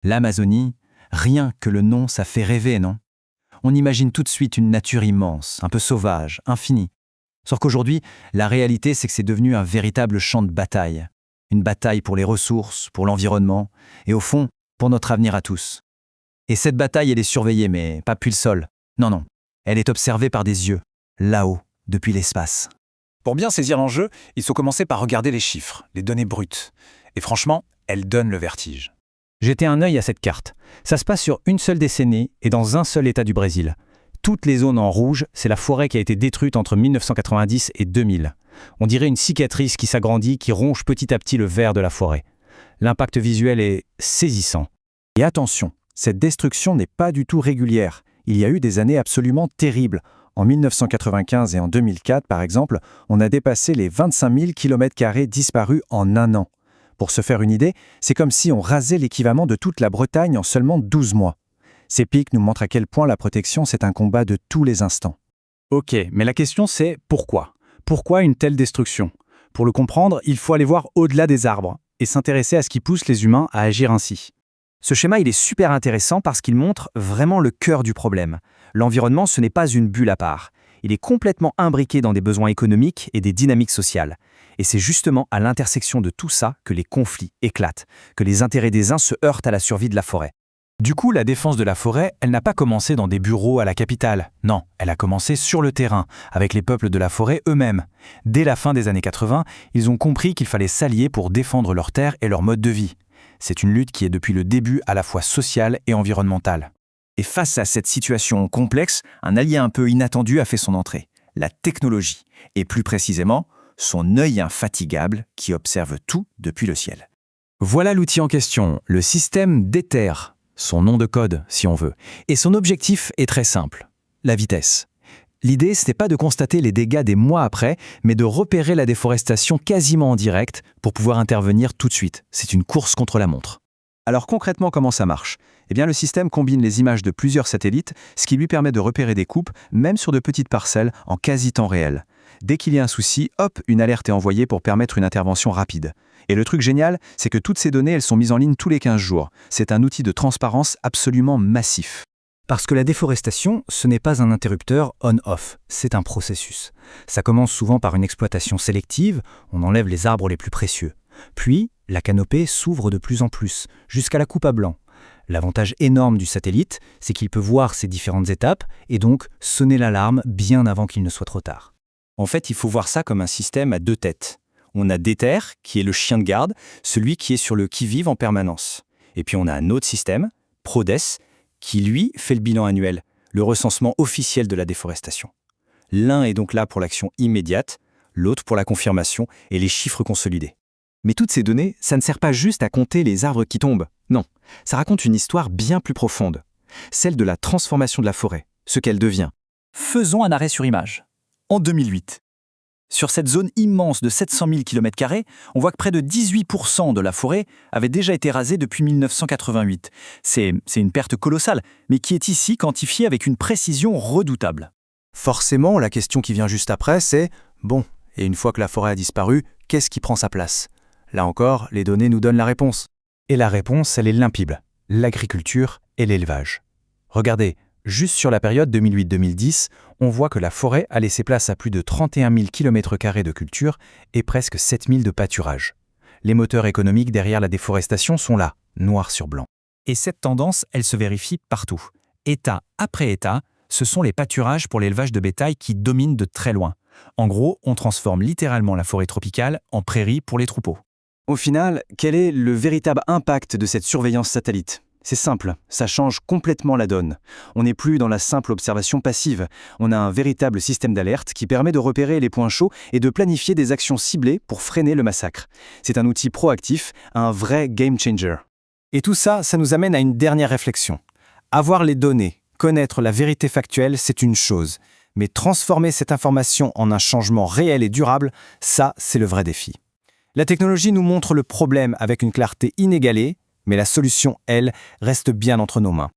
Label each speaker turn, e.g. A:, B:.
A: L'Amazonie, rien que le nom, ça fait rêver, non? On imagine tout de suite une nature immense, un peu sauvage, infinie. Sauf qu'aujourd'hui, la réalité, c'est que c'est devenu un véritable champ de bataille. Une bataille pour les ressources, pour l'environnement, et au fond, pour notre avenir à tous. Et cette bataille, elle est surveillée, mais pas depuis le sol. Non, non. Elle est observée par des yeux, là-haut, depuis l'espace.
B: Pour bien saisir l'enjeu, il faut commencer par regarder les chiffres, les données brutes. Et franchement, elles donnent le vertige.
C: Jetez un œil à cette carte. Ça se passe sur une seule décennie et dans un seul état du Brésil. Toutes les zones en rouge, c'est la forêt qui a été détruite entre 1990 et 2000. On dirait une cicatrice qui s'agrandit, qui ronge petit à petit le vert de la forêt. L'impact visuel est saisissant.
D: Et attention, cette destruction n'est pas du tout régulière. Il y a eu des années absolument terribles. En 1995 et en 2004, par exemple, on a dépassé les 25 000 km² disparus en un an. Pour se faire une idée, c'est comme si on rasait l'équivalent de toute la Bretagne en seulement 12 mois. Ces pics nous montrent à quel point la protection, c'est un combat de tous les instants.
C: Ok, mais la question c'est pourquoi? Pourquoi une telle destruction? Pour le comprendre, il faut aller voir au-delà des arbres et s'intéresser à ce qui pousse les humains à agir ainsi.
E: Ce schéma, il est super intéressant parce qu'il montre vraiment le cœur du problème. L'environnement, ce n'est pas une bulle à part. Il est complètement imbriqué dans des besoins économiques et des dynamiques sociales. Et c'est justement à l'intersection de tout ça que les conflits éclatent, que les intérêts des uns se heurtent à la survie de la forêt.
C: Du coup, la défense de la forêt, elle n'a pas commencé dans des bureaux à la capitale. Non, elle a commencé sur le terrain, avec les peuples de la forêt eux-mêmes. Dès la fin des années 80, ils ont compris qu'il fallait s'allier pour défendre leurs terres et leur mode de vie. C'est une lutte qui est depuis le début à la fois sociale et environnementale.
E: Et face à cette situation complexe, un allié un peu inattendu a fait son entrée, la technologie, et plus précisément, son œil infatigable qui observe tout depuis le ciel.
A: Voilà l'outil en question, le système d'Ether, son nom de code si on veut. Et son objectif est très simple, la vitesse. L'idée, ce n'est pas de constater les dégâts des mois après, mais de repérer la déforestation quasiment en direct pour pouvoir intervenir tout de suite. C'est une course contre la montre.
D: Alors concrètement, comment ça marche? Eh bien, le système combine les images de plusieurs satellites, ce qui lui permet de repérer des coupes, même sur de petites parcelles, en quasi-temps réel. Dès qu'il y a un souci, hop, une alerte est envoyée pour permettre une intervention rapide. Et le truc génial, c'est que toutes ces données, elles sont mises en ligne tous les 15 jours. C'est un outil de transparence absolument massif.
E: Parce que la déforestation, ce n'est pas un interrupteur on-off, c'est un processus. Ça commence souvent par une exploitation sélective, on enlève les arbres les plus précieux. Puis, la canopée s'ouvre de plus en plus, jusqu'à la coupe à blanc. L'avantage énorme du satellite, c'est qu'il peut voir ces différentes étapes et donc sonner l'alarme bien avant qu'il ne soit trop tard.
D: En fait, il faut voir ça comme un système à deux têtes. On a Dether, qui est le chien de garde, celui qui est sur le qui-vive en permanence. Et puis on a un autre système, Prodes, qui lui fait le bilan annuel, le recensement officiel de la déforestation. L'un est donc là pour l'action immédiate, l'autre pour la confirmation et les chiffres consolidés. Mais toutes ces données, ça ne sert pas juste à compter les arbres qui tombent. Non, ça raconte une histoire bien plus profonde. Celle de la transformation de la forêt, ce qu'elle devient.
E: Faisons un arrêt sur image. En 2008, sur cette zone immense de 700 000 km², on voit que près de 18% de la forêt avait déjà été rasée depuis 1988. C'est une perte colossale, mais qui est ici quantifiée avec une précision redoutable.
D: Forcément, la question qui vient juste après, c'est « Bon, et une fois que la forêt a disparu, qu'est-ce qui prend sa place ?» Là encore, les données nous donnent la réponse.
C: Et la réponse, elle est limpide, l'agriculture et l'élevage. Regardez, juste sur la période 2008-2010, on voit que la forêt a laissé place à plus de 31 000 km² de culture et presque 7 000 de pâturage. Les moteurs économiques derrière la déforestation sont là, noir sur blanc.
E: Et cette tendance, elle se vérifie partout. État après État, ce sont les pâturages pour l'élevage de bétail qui dominent de très loin. En gros, on transforme littéralement la forêt tropicale en prairie pour les troupeaux.
D: Au final, quel est le véritable impact de cette surveillance satellite? C'est simple, ça change complètement la donne. On n'est plus dans la simple observation passive. On a un véritable système d'alerte qui permet de repérer les points chauds et de planifier des actions ciblées pour freiner le massacre. C'est un outil proactif, un vrai game changer.
C: Et tout ça, ça nous amène à une dernière réflexion. Avoir les données, connaître la vérité factuelle, c'est une chose. Mais transformer cette information en un changement réel et durable, ça, c'est le vrai défi. La technologie nous montre le problème avec une clarté inégalée, mais la solution, elle, reste bien entre nos mains.